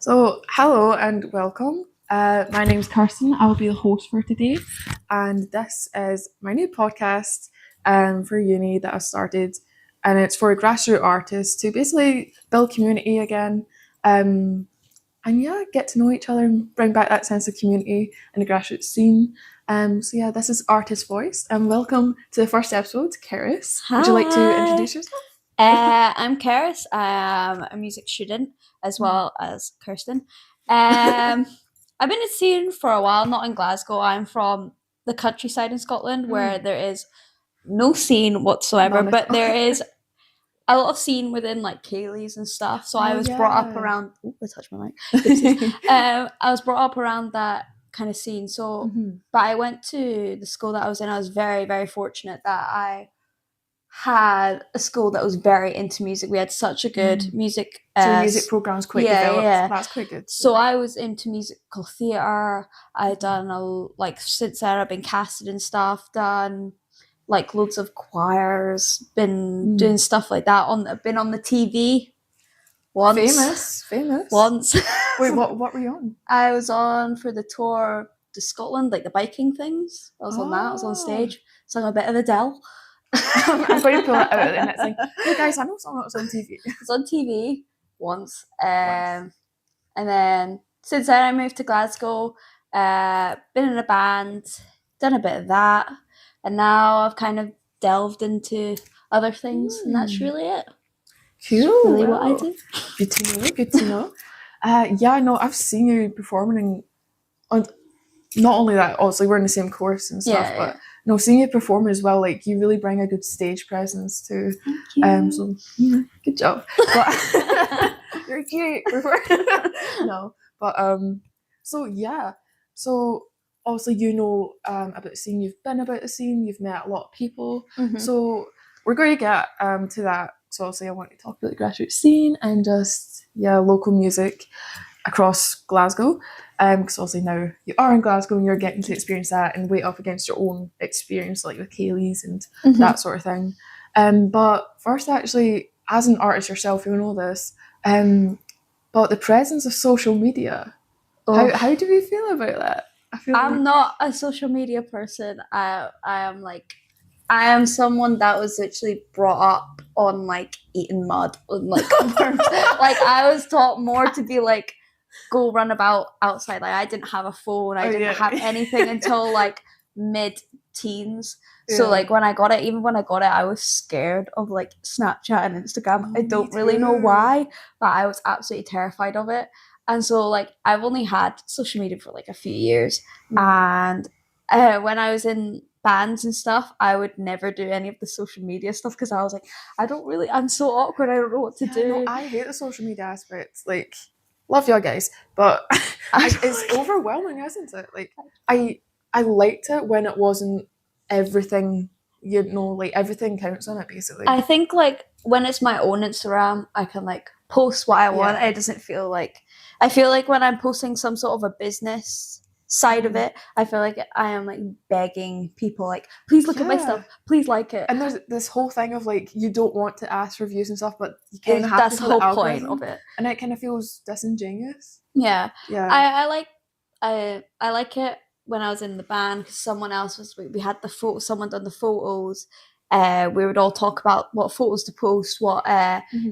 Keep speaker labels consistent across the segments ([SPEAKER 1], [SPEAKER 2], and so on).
[SPEAKER 1] So, hello and welcome. My name's Kirsten. I'll be the host for today, and this is my new podcast for uni that I've started, and it's for grassroots artists to basically build community again, and yeah, get to know each other and bring back that sense of community in the grassroots scene. This is ArtistsVoiced, and welcome to the first episode, Cerys. Would you like to
[SPEAKER 2] Hi.
[SPEAKER 1] introduce yourself?
[SPEAKER 2] I'm Cerys. I am a music student as well as Kirsten. I've been in scene for a while, not in Glasgow. I'm from the countryside in Scotland where there is no scene whatsoever, but there is a lot of scene within like Ceilidhs and stuff. So I was brought up around. Oh, I touched my mic. I was brought up around that kind of scene. So, but I went to the school that I was in. I was very, very fortunate that I had a school that was very into music. We had such a good music.
[SPEAKER 1] So music programs quite developed.
[SPEAKER 2] Yeah.
[SPEAKER 1] That's quite good.
[SPEAKER 2] So I was into musical theatre. I done since then I've been casted and stuff. Done like loads of choirs. Been doing stuff like that. Been on the TV once.
[SPEAKER 1] Famous.
[SPEAKER 2] Once.
[SPEAKER 1] Wait, what were you on?
[SPEAKER 2] I was on for the tour to Scotland, like the biking things. I was on that. I was on stage. Sung a bit of Adele.
[SPEAKER 1] I'm going to pull that out and it's like, hey guys, I know someone that was on TV.
[SPEAKER 2] It's on TV once. And then since then I moved to Glasgow, been in a band, done a bit of that, and now I've kind of delved into other things, and that's really it.
[SPEAKER 1] Cool.
[SPEAKER 2] Really what I do.
[SPEAKER 1] Good to know. I've seen you performing on not only that, obviously we're in the same course and stuff, but no, seeing you perform as well, like you really bring a good stage presence too. So good job. But you're cute. No, but so obviously you know about the scene. You've been about the scene. You've met a lot of people. So we're going to get to that. So obviously I want to talk about the grassroots scene and just local music across Glasgow. Because obviously now you are in Glasgow and you're getting to experience that and weigh up against your own experience, like with Ceilidhs and that sort of thing. But first, actually, as an artist yourself, you'll know this. But the presence of social media, how do you feel about that?
[SPEAKER 2] I'm not a social media person. I am someone that was literally brought up on like eating mud and like worms. Like I was taught more to be like go run about outside. Like I didn't have a phone. I didn't have anything until like mid-teens. So like when I got it, I was scared of like Snapchat and Instagram. I don't really know why, but I was absolutely terrified of it. And so like I've only had social media for like a few years. And when I was in bands and stuff, I would never do any of the social media stuff because I was like, I'm so awkward. I don't know what to do.
[SPEAKER 1] No, I hate the social media aspect. Like, love y'all guys, but it's overwhelming, isn't it? Like, I liked it when it wasn't everything, like everything counts on it, basically.
[SPEAKER 2] I think like when it's my own Instagram, I can like post what I want. It doesn't feel like, I feel like when I'm posting some sort of a business side of it, I feel like I am like begging people like, please look at my stuff, please like it.
[SPEAKER 1] And there's this whole thing of like you don't want to ask for views and stuff, but you kind of have
[SPEAKER 2] that's
[SPEAKER 1] to.
[SPEAKER 2] That's the whole point of it,
[SPEAKER 1] and it kind of feels disingenuous.
[SPEAKER 2] I like it when I was in the band because someone else we had the photo, someone done the photos. We would all talk about what photos to post, what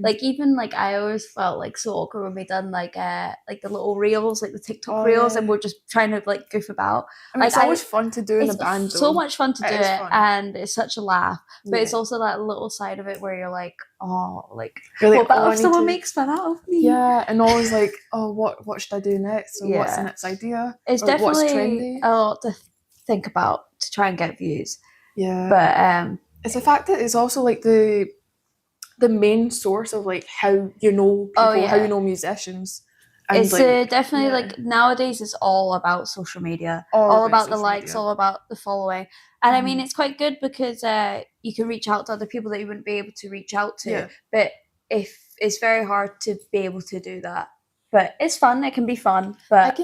[SPEAKER 2] like even like I always felt like so awkward when we done like the little reels, like the TikTok reels, and we're just trying to like goof about.
[SPEAKER 1] I mean, it's always fun to do in a band.
[SPEAKER 2] It's so much fun to do it, and it's such a laugh. But it's also that little side of it where you're like, if someone makes fun out of me?
[SPEAKER 1] Yeah, and always like, oh, what should I do next? Or what's the next idea?
[SPEAKER 2] It's definitely a lot to think about to try and get views.
[SPEAKER 1] Yeah,
[SPEAKER 2] but
[SPEAKER 1] it's the fact that it's also like the main source of like how you know people, how you know musicians. And
[SPEAKER 2] it's definitely like nowadays it's all about social media, all about the likes, all about the following. And I mean, it's quite good because you can reach out to other people that you wouldn't be able to reach out to. But it's very hard to be able to do that. But it's fun. It can be fun. But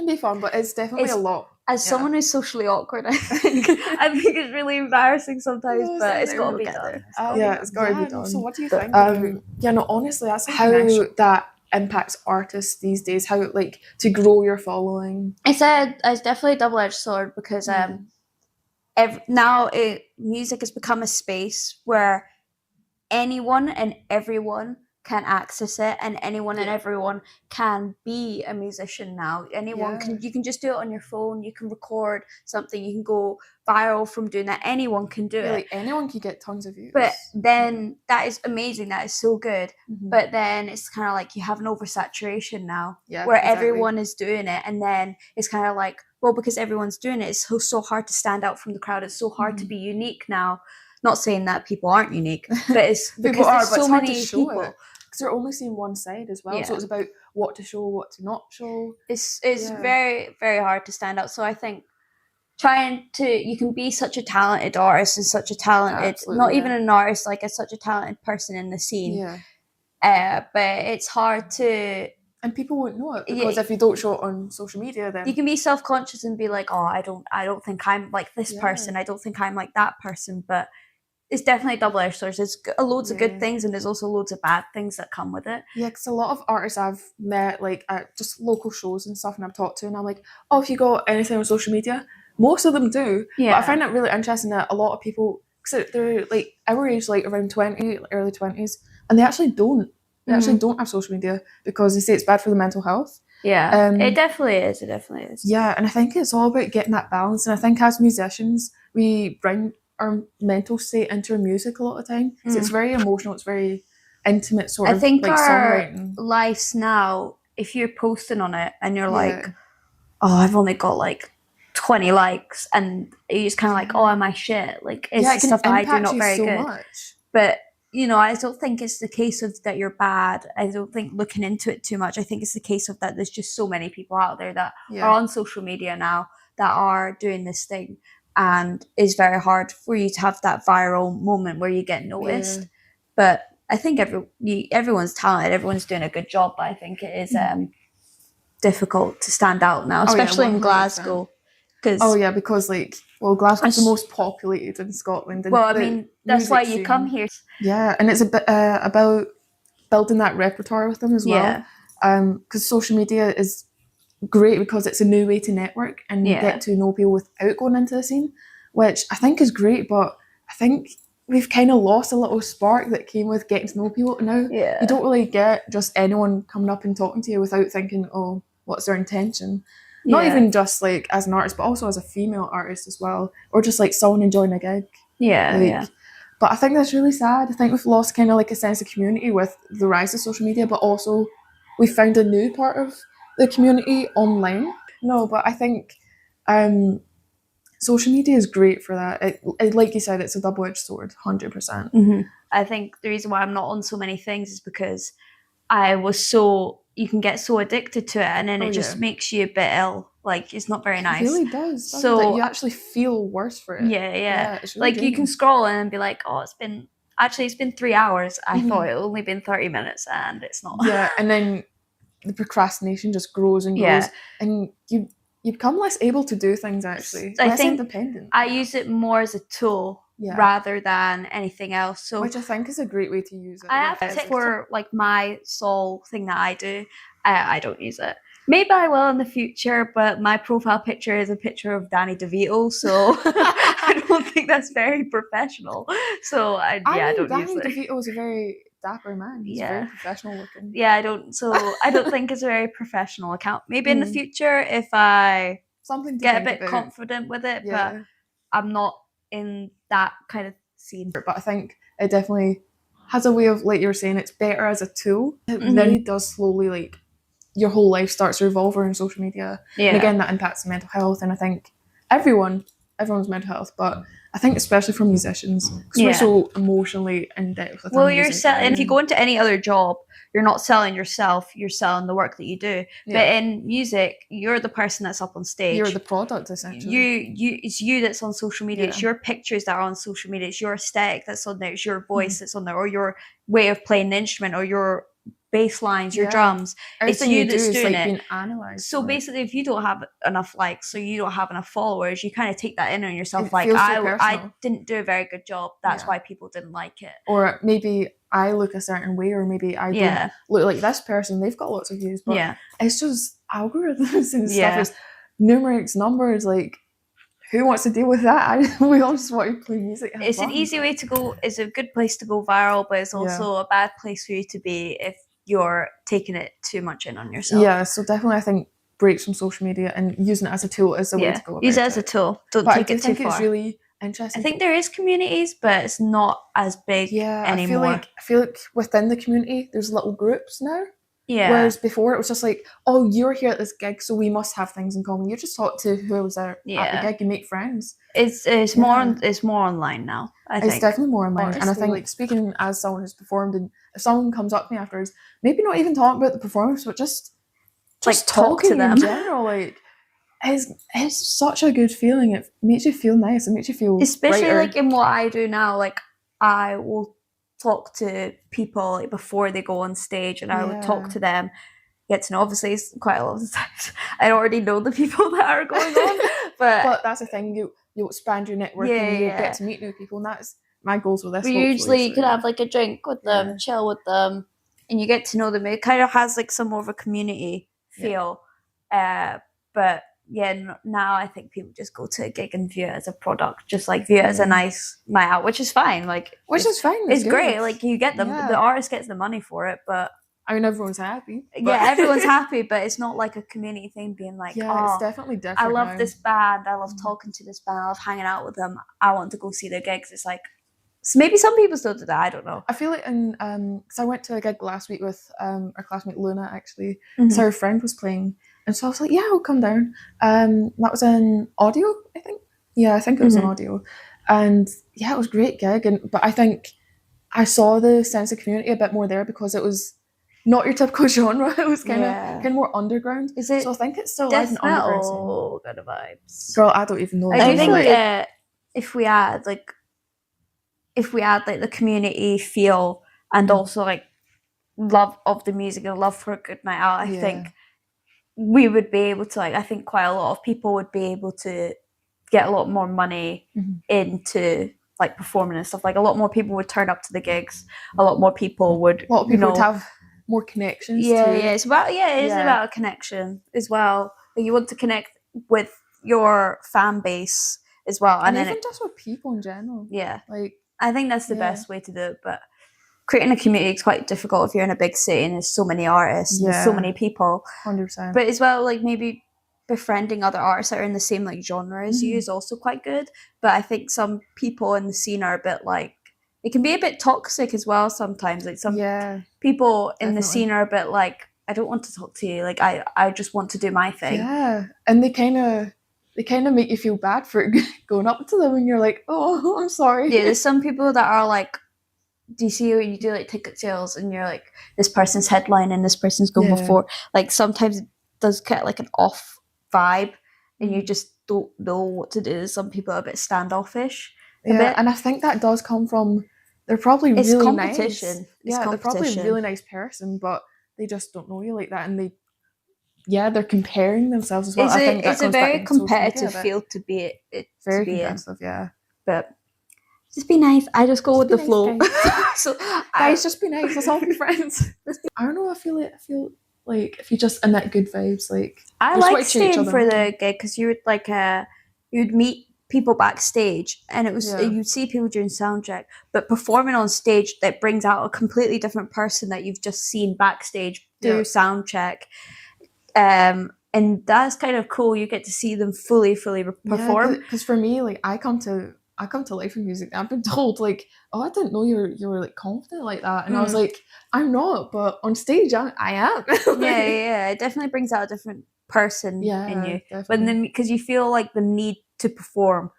[SPEAKER 1] it's definitely a lot.
[SPEAKER 2] As someone who's socially awkward, I think it's really embarrassing sometimes, but it's got to be done.
[SPEAKER 1] It's got to be done.
[SPEAKER 2] So
[SPEAKER 1] what do you think? Honestly, that's how that impacts artists these days, how like to grow your following?
[SPEAKER 2] It's definitely a double-edged sword because music has become a space where anyone and everyone can access it, and anyone and everyone can be a musician now. You can just do it on your phone, you can record something, you can go viral from doing that. Anyone can do it.
[SPEAKER 1] Like anyone can get tons of views.
[SPEAKER 2] But then that is amazing, that is so good. But then it's kind of like you have an oversaturation now where everyone is doing it, and then it's kind of like, well, because everyone's doing it, it's so hard to stand out from the crowd. It's so hard to be unique now. Not saying that people aren't unique, but it's because there's so many people.
[SPEAKER 1] Because they're only seeing one side as well. So it's about what to show, what to not show.
[SPEAKER 2] It's very, very hard to stand out. So I think you can be such a talented artist and such a talented, even an artist, like such a talented person in the scene. But it's hard to...
[SPEAKER 1] And people won't know it, because if you don't show it on social media, then...
[SPEAKER 2] You can be self-conscious and be like, oh, I don't think I'm like this person. I don't think I'm like that person. But it's definitely a double-edged sword. There's loads of good things, and there's also loads of bad things that come with it. Yeah,
[SPEAKER 1] because a lot of artists I've met, like at just local shows and stuff, and I've talked to, and I'm like, oh, if you got anything on social media? Most of them do. Yeah. But I find it really interesting that a lot of people, because they're like our age, like around 20, early 20s, and they actually don't. They actually don't have social media because they say it's bad for the mental health.
[SPEAKER 2] Yeah, it definitely is. It definitely is.
[SPEAKER 1] Yeah, and I think it's all about getting that balance. And I think as musicians, we bring our mental state into our music a lot of the time. So it's very emotional. It's very intimate sort of.
[SPEAKER 2] I think
[SPEAKER 1] like
[SPEAKER 2] our
[SPEAKER 1] songwriting.
[SPEAKER 2] lives now, if you're posting on it and you're like, oh, I've only got like 20 likes, and you're just kind of like, oh, am I shit? Like, it's the stuff that I do not very good.
[SPEAKER 1] Much.
[SPEAKER 2] But you know, I don't think it's the case of that you're bad. I don't think looking into it too much. I think it's the case of that there's just so many people out there that are on social media now that are doing this thing, and it's very hard for you to have that viral moment where you get noticed. But I think everyone's talented, everyone's doing a good job, but I think it is difficult to stand out now, especially in Glasgow.
[SPEAKER 1] Because like, well, Glasgow's the most populated in Scotland. And
[SPEAKER 2] well, I mean, that's why you come here.
[SPEAKER 1] Yeah, and it's a bit about building that repertoire with them as well. Because social media is great because it's a new way to network and get to know people without going into the scene, which I think is great. But I think we've kind of lost a little spark that came with getting to know people now.
[SPEAKER 2] Yeah.
[SPEAKER 1] You don't really get just anyone coming up and talking to you without thinking, oh, what's their intention? Not even just like as an artist, but also as a female artist as well, or just like someone enjoying a gig. But I think that's really sad. I think we've lost kind of like a sense of community with the rise of social media, but also we found a new part of the community online. No, but I think social media is great for that. It like you said, it's a double-edged sword, 100%.
[SPEAKER 2] I think the reason why I'm not on so many things is because you can get so addicted to it, and then it just makes you a bit ill. Like, it's not very nice.
[SPEAKER 1] It really does. So you actually feel worse for it.
[SPEAKER 2] Yeah. It's really like draining. You can scroll and be like, oh, it's been 3 hours. I thought it only been 30 minutes, and it's not.
[SPEAKER 1] Yeah, and then the procrastination just grows and grows, and you become less able to do things actually. Less independent.
[SPEAKER 2] I use it more as a tool rather than anything else. So,
[SPEAKER 1] which I think is a great way to use it.
[SPEAKER 2] I have it for like my sole thing that I do. I don't use it. Maybe I will in the future, but my profile picture is a picture of Danny DeVito, so I don't think that's very professional. So I don't
[SPEAKER 1] Danny
[SPEAKER 2] use it.
[SPEAKER 1] Danny DeVito is a very dapper man. He's very professional looking.
[SPEAKER 2] Yeah, I don't think it's a very professional account. Maybe in the future if I get a bit confident with it, but I'm not in that kind of scene.
[SPEAKER 1] But I think it definitely has a way of, like you were saying, it's better as a tool. It really does slowly, like, your whole life starts to revolve around social media. And again, that impacts mental health. And I think everyone's mental health, but I think especially for musicians, because we're so emotionally in depth with our music.
[SPEAKER 2] And if you go into any other job, you're not selling yourself, you're selling the work that you do. But in music, you're the person that's up on stage.
[SPEAKER 1] You're the product, essentially.
[SPEAKER 2] It's you that's on social media. It's your pictures that are on social media. It's your aesthetic that's on there. It's your voice that's on there, or your way of playing the instrument, or your bass lines, your
[SPEAKER 1] Yeah.
[SPEAKER 2] drums. It's
[SPEAKER 1] Everything
[SPEAKER 2] you
[SPEAKER 1] you do
[SPEAKER 2] that's
[SPEAKER 1] is
[SPEAKER 2] doing
[SPEAKER 1] like
[SPEAKER 2] it.
[SPEAKER 1] being analysed.
[SPEAKER 2] So
[SPEAKER 1] like,
[SPEAKER 2] basically, if you don't have enough likes, so you don't have enough followers, you kind of take that in on yourself.
[SPEAKER 1] It
[SPEAKER 2] Like
[SPEAKER 1] feels so
[SPEAKER 2] I
[SPEAKER 1] personal.
[SPEAKER 2] didn't do a very good job. That's
[SPEAKER 1] Yeah.
[SPEAKER 2] why people didn't like it.
[SPEAKER 1] Or maybe I look a certain way, or maybe I don't
[SPEAKER 2] Yeah.
[SPEAKER 1] look like this person. They've got lots of views, but
[SPEAKER 2] Yeah.
[SPEAKER 1] it's just algorithms and stuff.
[SPEAKER 2] Yeah.
[SPEAKER 1] It's numerics, numbers. Like, who wants to deal with that? We all just want to play music. and have
[SPEAKER 2] It's an
[SPEAKER 1] fun,
[SPEAKER 2] easy
[SPEAKER 1] but-
[SPEAKER 2] way to go. It's a good place to go viral, but it's
[SPEAKER 1] Yeah.
[SPEAKER 2] also a bad place for you to be if you're taking it too much in on yourself.
[SPEAKER 1] Yeah, so definitely I think breaks from social media and using it as a tool is the way to go about
[SPEAKER 2] Use it as a tool. Don't
[SPEAKER 1] But I
[SPEAKER 2] take
[SPEAKER 1] do
[SPEAKER 2] it too
[SPEAKER 1] think
[SPEAKER 2] far.
[SPEAKER 1] it's really interesting.
[SPEAKER 2] I think there is communities, but it's not as big anymore.
[SPEAKER 1] I feel like within the community there's little groups now.
[SPEAKER 2] Yeah.
[SPEAKER 1] Whereas before it was just like, oh, you're here at this gig, so we must have things in common. You just talk to who was there at the gig, you make friends.
[SPEAKER 2] It's more online now. I think
[SPEAKER 1] it's definitely more online, and I
[SPEAKER 2] honestly,
[SPEAKER 1] think
[SPEAKER 2] like-
[SPEAKER 1] speaking as someone who's performed, and if someone comes up to me afterwards, maybe not even talking about the performance, but just
[SPEAKER 2] like talk
[SPEAKER 1] talking
[SPEAKER 2] to them
[SPEAKER 1] in general, like it's such a good feeling. It makes you feel nice. It makes you feel
[SPEAKER 2] especially
[SPEAKER 1] brighter.
[SPEAKER 2] like in what I do now. Like I will talk to people like before they go on stage, and I would talk to them, get to know. Obviously, it's quite a lot of the times I already know the people that are going on, but
[SPEAKER 1] that's the thing. You expand your network and you get to meet new people, and that's my goals with this.
[SPEAKER 2] But usually, you could have like a drink with them, chill with them, and you get to know them. It kind of has like some more of a community feel, but. Yeah, now I think people just go to a gig and view it as a product, just like view it as a nice night out, which is fine. Like,
[SPEAKER 1] is fine.
[SPEAKER 2] It's great. Like you get them, the artist gets the money for it, but
[SPEAKER 1] I mean, everyone's happy.
[SPEAKER 2] Yeah, everyone's happy, but it's not like a community thing. Being like,
[SPEAKER 1] it's definitely different.
[SPEAKER 2] I love this band. I love talking to this band. I love hanging out with them. I want to go see their gigs. It's like maybe some people still do that. I don't know.
[SPEAKER 1] I feel like because I went to a gig last week with our classmate Luna actually. So her friend was playing. And so I was like, yeah, I'll come down. That was in audio, I think. Yeah, I think it was in audio. And yeah, it was a great gig. But I think I saw the sense of community a bit more there because it was not your typical genre. It was kind of more underground.
[SPEAKER 2] Is it?
[SPEAKER 1] So I think it's still
[SPEAKER 2] death
[SPEAKER 1] like an underground
[SPEAKER 2] metal kind of vibes.
[SPEAKER 1] Girl, I don't even know.
[SPEAKER 2] I do think if we add like the community feel and also like love of the music and love for a good night out, I think we would be able to, like, I think quite a lot of people would be able to get a lot more money into like performing and stuff. Like a lot more people would turn up to the gigs. A lot more people would. A lot of people would have more connections. It's about it is about a connection as well. Like you want to connect with your fan base as well,
[SPEAKER 1] and even just with people in general.
[SPEAKER 2] Yeah,
[SPEAKER 1] like
[SPEAKER 2] I think that's the best way to do it, but. Creating a community is quite difficult if you're in a big city and there's so many artists and there's so many people.
[SPEAKER 1] 100%.
[SPEAKER 2] But as well, like maybe befriending other artists that are in the same like genre as you is also quite good. But I think some people in the scene are a bit like, it can be a bit toxic as well sometimes. Like some people in the scene are a bit like, I don't want to talk to you. Like I just want to do my thing.
[SPEAKER 1] Yeah, and they kind of make you feel bad for going up to them and you're like, oh, I'm sorry.
[SPEAKER 2] Yeah, there's some people that are like, do you see when you do like ticket sales and you're like, this person's headline and this person's going before, like sometimes it does get like an off vibe and you just don't know what to do. Some people are a bit standoffish.
[SPEAKER 1] And I think that does come from, they're probably really
[SPEAKER 2] competition.
[SPEAKER 1] Nice. They're probably a really nice person, but they just don't know you like that, and they're comparing themselves as well. I think
[SPEAKER 2] it's a very competitive field to be
[SPEAKER 1] very competitive,
[SPEAKER 2] but just be nice. I just go with the flow.
[SPEAKER 1] So guys, just be nice. Let's all be friends. I don't know. I feel like if you just emit good vibes, like
[SPEAKER 2] I like staying for the gig because you would like you'd meet people backstage, and it was you'd see people during sound check, but performing on stage that brings out a completely different person that you've just seen backstage through sound check. And that's kind of cool. You get to see them fully perform.
[SPEAKER 1] Because for me, like I come to life in music. I've been told like, oh, I didn't know you were like confident like that, and I was like, I'm not, but on stage I am.
[SPEAKER 2] It definitely brings out a different person in you. But then because you feel like the need to perform,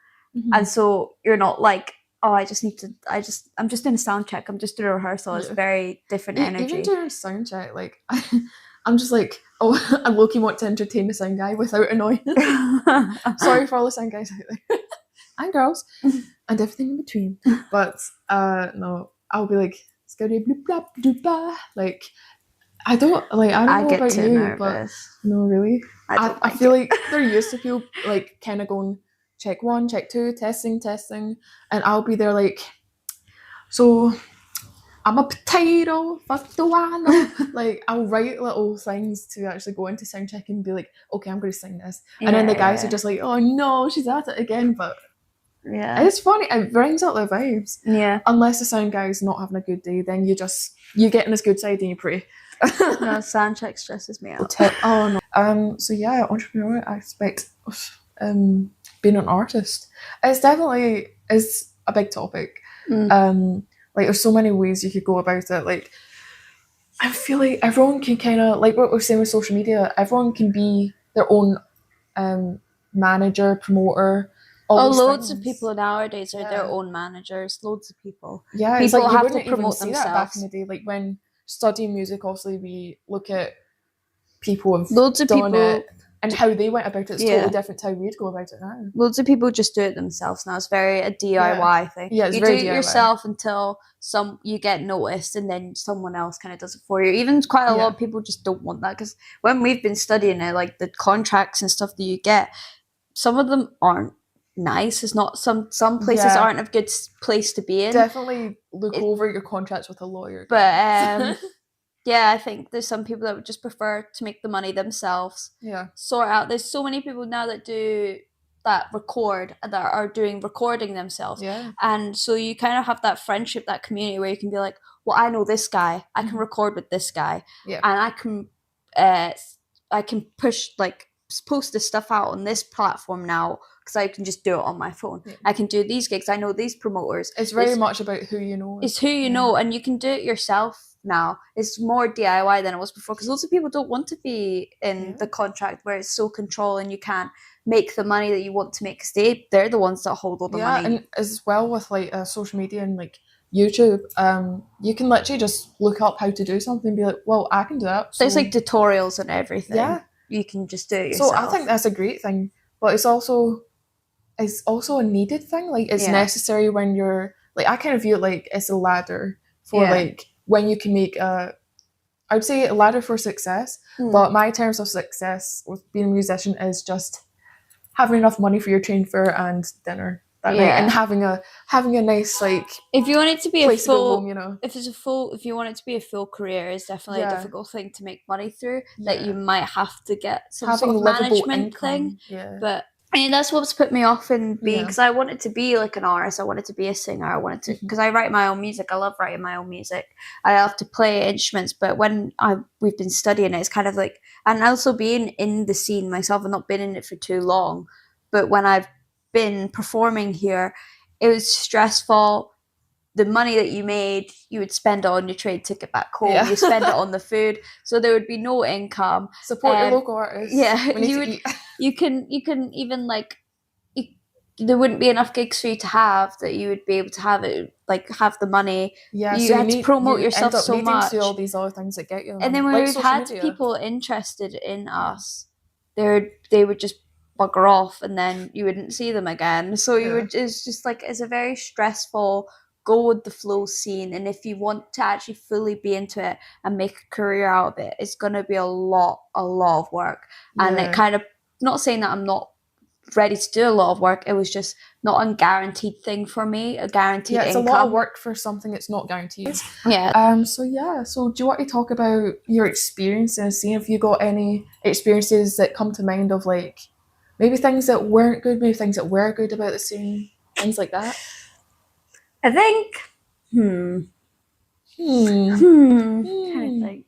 [SPEAKER 2] and so you're not like, oh, I'm just doing a sound check. I'm just doing a rehearsal. It's very different energy.
[SPEAKER 1] Even during sound check, like I'm just like, oh, I low-key want to entertain the sound guy without annoying. Sorry for all the sound guys out there. And girls and everything in between, but no, I'll be like, scary bloop blap doop bah. Like I don't know
[SPEAKER 2] get
[SPEAKER 1] about
[SPEAKER 2] too
[SPEAKER 1] you,
[SPEAKER 2] nervous.
[SPEAKER 1] but no, really. I feel like they're used to people like kind of going check 1, check 2, testing, and I'll be there like, so I'm a potato, fuck the one. Like I'll write little things to actually go into sound check and be like, okay, I'm going to sing this, and then the guys are just like, oh no, she's at it again, but.
[SPEAKER 2] Yeah,
[SPEAKER 1] it's funny. It brings out the vibes.
[SPEAKER 2] Yeah.
[SPEAKER 1] Unless the sound guy's not having a good day, then you get in his good side and you pray.
[SPEAKER 2] No, sound check stresses me out.
[SPEAKER 1] Oh no. So yeah, entrepreneurial aspect of being an artist. It's definitely is a big topic. Like there's so many ways you could go about it. Like I feel like everyone can kind of like what we're saying with social media. Everyone can be their own manager, promoter.
[SPEAKER 2] Loads of people nowadays are their own managers. Loads of people.
[SPEAKER 1] Yeah,
[SPEAKER 2] people
[SPEAKER 1] like
[SPEAKER 2] have to promote themselves.
[SPEAKER 1] That back in the day, like when studying music, obviously we look at people have
[SPEAKER 2] loads of people
[SPEAKER 1] it and how they went about it. It's totally different to how we'd go about it now.
[SPEAKER 2] Loads of people just do it themselves now. It's very a DIY thing.
[SPEAKER 1] Yeah, it's
[SPEAKER 2] you
[SPEAKER 1] very
[SPEAKER 2] do it
[SPEAKER 1] DIY.
[SPEAKER 2] yourself until you get noticed, and then someone else kind of does it for you. Even quite a lot of people just don't want that, because when we've been studying it, like the contracts and stuff that you get, some of them aren't nice. It's not some places aren't a good place to be in.
[SPEAKER 1] Definitely look over your contracts with a lawyer.
[SPEAKER 2] But yeah, I think there's some people that would just prefer to make the money themselves.
[SPEAKER 1] Yeah.
[SPEAKER 2] Sort out. There's so many people now that record, that are doing recording themselves.
[SPEAKER 1] Yeah.
[SPEAKER 2] And so you kind of have that friendship, that community where you can be like, well, I know this guy. I can record with this guy.
[SPEAKER 1] Yeah.
[SPEAKER 2] And I can push, like, post this stuff out on this platform now, because I can just do it on my phone. Yeah. I can do these gigs. I know these promoters.
[SPEAKER 1] It's very much about who you know.
[SPEAKER 2] It's who you know, and you can do it yourself now. It's more DIY than it was before, because lots of people don't want to be in the contract where it's so controlled and you can't make the money that you want to make, because they're the ones that hold all the money.
[SPEAKER 1] And as well with like social media and like YouTube, you can literally just look up how to do something and be like, well, I can do that.
[SPEAKER 2] So there's like tutorials and everything. Yeah. You can just do it yourself.
[SPEAKER 1] So I think that's a great thing, but it's also a needed thing. Like it's necessary when you're like, I kind of view it like it's a ladder for like when you can make I would say a ladder for success. But my terms of success with being a musician is just having enough money for your train fare and dinner that night, and having a nice, like,
[SPEAKER 2] if you want it to be a full
[SPEAKER 1] home, you know,
[SPEAKER 2] if you want it to be a full career, it's definitely a difficult thing to make money through. That you might have to get some sort of management thing. But I mean, that's what's put me off in being, because I wanted to be like an artist. I wanted to be a singer. I wanted to, because I write my own music. I love writing my own music. I love to play instruments. But when we've been studying it, it's kind of like, and also being in the scene myself, and not been in it for too long. But when I've been performing here, it was stressful. The money that you made, you would spend it on your train ticket back home. You spend it on the food, so there would be no income.
[SPEAKER 1] Support your local artists.
[SPEAKER 2] Yeah, you can even like, there wouldn't be enough gigs for you to have that you would be able to have it, like have the money.
[SPEAKER 1] Yeah,
[SPEAKER 2] you had to promote yourself so much.
[SPEAKER 1] To do all these other things that get you.
[SPEAKER 2] And then when we've had people interested in us, they would just bugger off, and then you wouldn't see them again. So it's just like, it's a very stressful, go with the flow scene. And if you want to actually fully be into it and make a career out of it, it's going to be a lot of work. And it kind of, not saying that I'm not ready to do a lot of work, it was just not a guaranteed thing for me, a guaranteed income.
[SPEAKER 1] It's a lot of work for something that's not guaranteed. So do you want to talk about your experience and see if you got any experiences that come to mind of, like, maybe things that weren't good, maybe things that were good about the scene, things like that?
[SPEAKER 2] I think, kind of thing.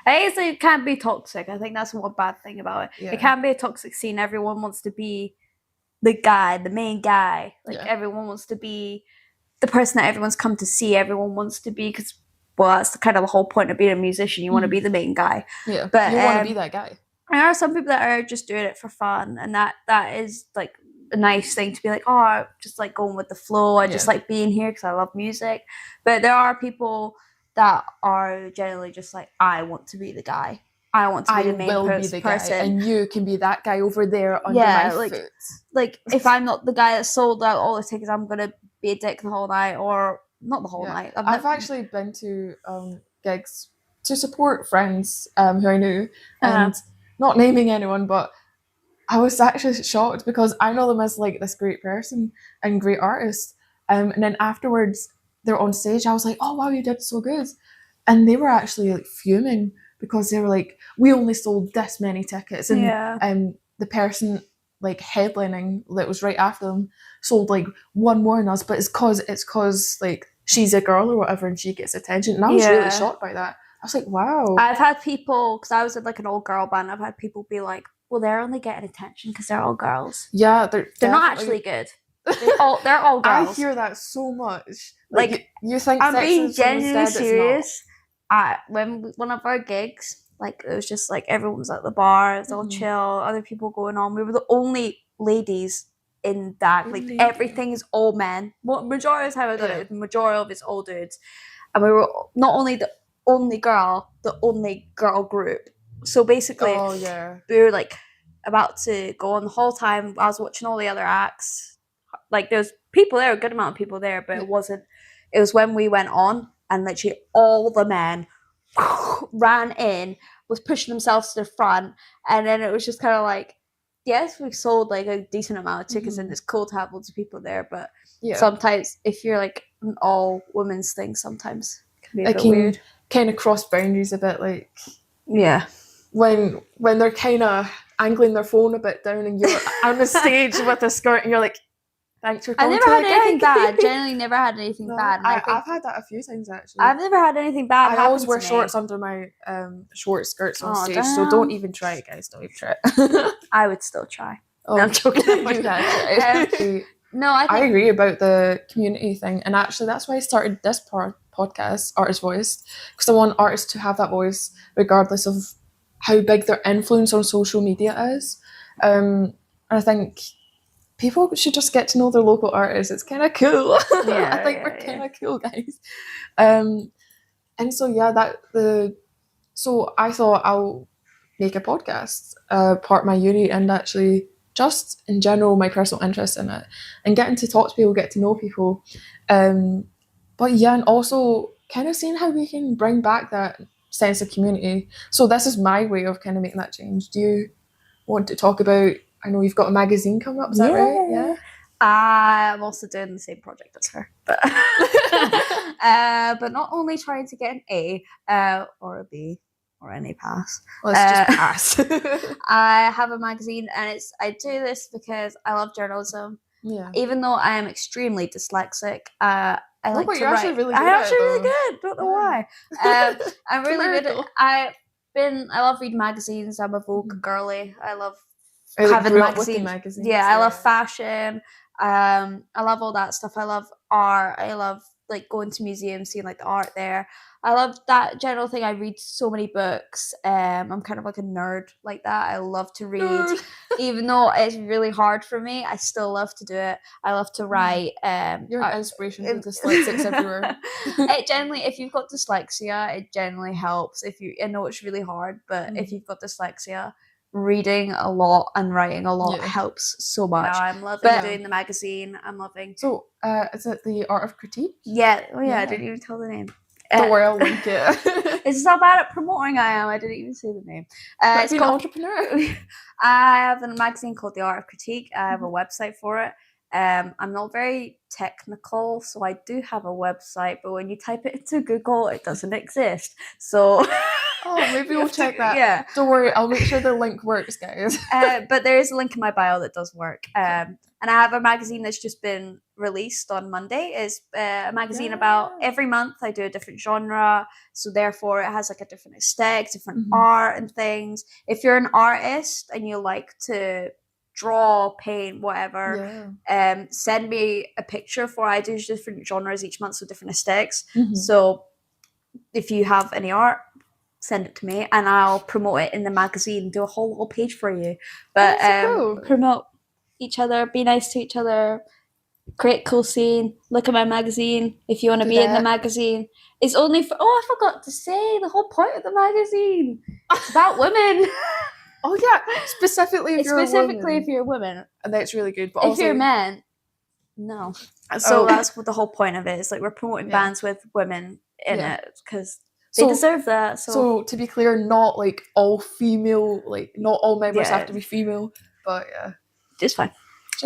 [SPEAKER 2] I guess it can't be toxic. I think that's one bad thing about it. It can't be a toxic scene. Everyone wants to be the guy, the main guy. Like, everyone wants to be the person that everyone's come to see. Everyone wants to be, because, well, that's kind of the whole point of being a musician. You want to be the main guy.
[SPEAKER 1] Yeah, but you want to be that guy.
[SPEAKER 2] There are some people that are just doing it for fun, and that is like a nice thing to be like, oh, I just like going with the flow. I just like being here because I love music. But there are people that are generally just like, I want to be the guy. I want to be the main person.
[SPEAKER 1] Guy, and you can be that guy over there under my foot.
[SPEAKER 2] Like, if I'm not the guy that sold out all the tickets, I'm going to be a dick the whole night, or not the whole night.
[SPEAKER 1] I've actually been to gigs to support friends who I knew, and not naming anyone, but I was actually shocked because I know them as like this great person and great artist. And then afterwards, they're on stage. I was like, "Oh wow, you did so good," and they were actually like fuming because they were like, "We only sold this many tickets," and the person like headlining that was right after them sold like one more than us, but it's cause like she's a girl or whatever, and she gets attention. And I was really shocked by that. I was like, "Wow."
[SPEAKER 2] I've had people, because I was in like an all girl band. I've had people be like, well, they're only getting attention because they're all girls.
[SPEAKER 1] Yeah,
[SPEAKER 2] they're not actually good. They're all girls.
[SPEAKER 1] I hear that so much. Like you think
[SPEAKER 2] I'm being genuinely serious. When one of our gigs, like it was just like everyone was at the bar, it was all chill, other people going on. We were the only ladies in that. Like everything is all men. Well, majority of the time I've done it, the majority of it's all dudes. And we were not only the only girl group. So basically, we were like about to go on the whole time. I was watching all the other acts. Like there's people there, a good amount of people there, but it wasn't. It was when we went on, and literally all the men ran in, was pushing themselves to the front, and then it was just kind of like, yes, we've sold like a decent amount of tickets, and it's cool to have loads of people there. But sometimes, if you're like an all women's thing, sometimes it can be a bit weird.
[SPEAKER 1] Kind of cross boundaries a bit, like when they're kind of angling their phone a bit down, and you're on the stage with a skirt, and you're like, thanks for coming.
[SPEAKER 2] I never had anything bad. Generally, never had anything bad.
[SPEAKER 1] I've had that a few times actually.
[SPEAKER 2] I've never had anything bad.
[SPEAKER 1] I always wear shorts under my short skirts on stage, so don't even try it, guys. Don't even try it.
[SPEAKER 2] I would still try.
[SPEAKER 1] Oh, no, I'm joking. No, I agree about the community thing, and actually that's why I started this podcast, ArtistsVoiced, because I want artists to have that voice regardless of how big their influence on social media is. And I think people should just get to know their local artists. It's kind of cool. I think we're kind of cool, guys. And so so I thought I'll make a podcast, part of my uni, and actually just in general my personal interest in it, and getting to talk to people, get to know people. But yeah, and also kind of seeing how we can bring back that sense of community. So this is my way of kind of making that change. Do you want to talk about, I know you've got a magazine coming up, is that right? Yeah.
[SPEAKER 2] I'm also doing the same project as her. But, but not only trying to get an A or a B or any pass.
[SPEAKER 1] Let's just pass.
[SPEAKER 2] I have a magazine, and I do this because I love journalism. Yeah. Even though I am extremely dyslexic, I like to write.
[SPEAKER 1] Really
[SPEAKER 2] I'm actually really good. Don't know why. I'm really good. I love reading magazines. I'm a Vogue girly. I love having magazines. Yeah, I love fashion. I love all that stuff. I love art. I love like going to museums, seeing like the art there. I love that general thing. I read so many books. I'm kind of like a nerd like that. I love to read. Even though it's really hard for me, I still love to do it. I love to write.
[SPEAKER 1] You're an inspiration for dyslexics everywhere.
[SPEAKER 2] It generally, if you've got dyslexia, it generally helps. I know it's really hard, but if you've got dyslexia, reading a lot and writing a lot helps so much. Yeah, I'm loving doing the magazine. I'm loving.
[SPEAKER 1] So, is it the Art of Critique?
[SPEAKER 2] Yeah. Oh yeah, I didn't even tell the name.
[SPEAKER 1] Don't worry, I'll link it.
[SPEAKER 2] It's not bad at promoting. I am. I didn't even say the name.
[SPEAKER 1] It's called Entrepreneur.
[SPEAKER 2] I have a magazine called The Art of Critique. I have a website for it. I'm not very technical, so I do have a website, but when you type it into Google, it doesn't exist. So
[SPEAKER 1] maybe we'll check that. Yeah. Don't worry, I'll make sure the link works, guys.
[SPEAKER 2] But there is a link in my bio that does work. And I have a magazine that's just been released on Monday. It's a magazine about every month I do a different genre, so therefore it has like a different aesthetic, different art and things. If you're an artist and you like to draw, paint, whatever, send me a picture I do different genres each month, so different aesthetics. So if you have any art, send it to me and I'll promote it in the magazine, do a whole little page for you. But promote each other, be nice to each other, create a cool scene, look at my magazine if you want to be in the magazine. It's only for, I forgot to say the whole point of the magazine. It's about women.
[SPEAKER 1] Oh yeah, specifically if you're a woman. And that's really good. But
[SPEAKER 2] if
[SPEAKER 1] also,
[SPEAKER 2] you're a man, no. So that's what the whole point of it is. Like we're promoting bands with women in it because They deserve that.
[SPEAKER 1] So to be clear, not like all female, like not all members
[SPEAKER 2] Yeah.
[SPEAKER 1] have to be female, but yeah,
[SPEAKER 2] Just fine.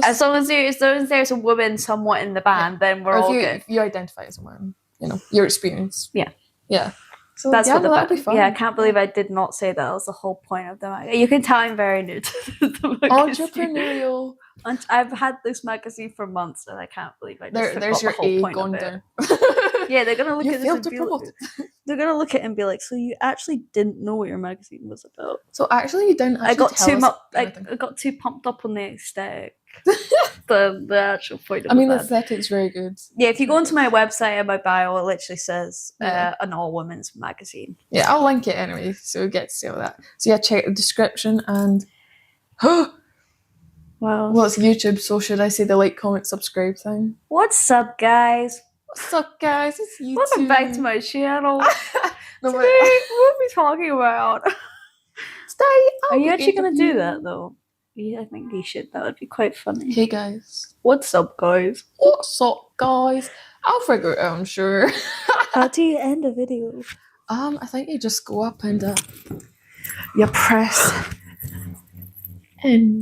[SPEAKER 2] As long as there's a woman somewhat in the band, then we're all good.
[SPEAKER 1] If you identify as a woman, you know, your experience.
[SPEAKER 2] Yeah.
[SPEAKER 1] Yeah. So
[SPEAKER 2] That's what
[SPEAKER 1] that'll be fun.
[SPEAKER 2] Yeah, I can't believe I did not say that was the whole point of the magazine. You can tell I'm very new to the magazine.
[SPEAKER 1] Entrepreneurial.
[SPEAKER 2] I've had this magazine for months, and I can't believe I just
[SPEAKER 1] There's your
[SPEAKER 2] the whole
[SPEAKER 1] A
[SPEAKER 2] point
[SPEAKER 1] gone
[SPEAKER 2] of it.
[SPEAKER 1] down.
[SPEAKER 2] Yeah, they're gonna look
[SPEAKER 1] You
[SPEAKER 2] at this
[SPEAKER 1] failed
[SPEAKER 2] and
[SPEAKER 1] to
[SPEAKER 2] be
[SPEAKER 1] promote
[SPEAKER 2] like,
[SPEAKER 1] it.
[SPEAKER 2] they're gonna look at it and be like, so you actually didn't know what your magazine was about.
[SPEAKER 1] So actually, you didn't.
[SPEAKER 2] I got
[SPEAKER 1] tell us
[SPEAKER 2] I
[SPEAKER 1] anything.
[SPEAKER 2] got too pumped up on the aesthetic. the actual point of
[SPEAKER 1] I mean,
[SPEAKER 2] the
[SPEAKER 1] the
[SPEAKER 2] band.
[SPEAKER 1] aesthetic's very good.
[SPEAKER 2] Yeah, if you go onto my website and my bio, it literally says
[SPEAKER 1] Yeah.
[SPEAKER 2] an all-women's magazine.
[SPEAKER 1] Yeah, I'll link it anyway, so we get to see all that. So yeah, check the description and well, it's YouTube, so should I say the like, comment, subscribe thing?
[SPEAKER 2] What's up, guys?
[SPEAKER 1] What's up, guys? It's YouTube.
[SPEAKER 2] Welcome back to my channel.
[SPEAKER 1] No,
[SPEAKER 2] Today, what are we talking about?
[SPEAKER 1] Today,
[SPEAKER 2] Are you actually going to do that, though? Yeah, I think you should. That would be quite funny.
[SPEAKER 1] Hey, guys.
[SPEAKER 2] What's up, guys?
[SPEAKER 1] What's up, guys? I'll figure it out, I'm sure.
[SPEAKER 2] How do you end a video?
[SPEAKER 1] I think you just go up and you press and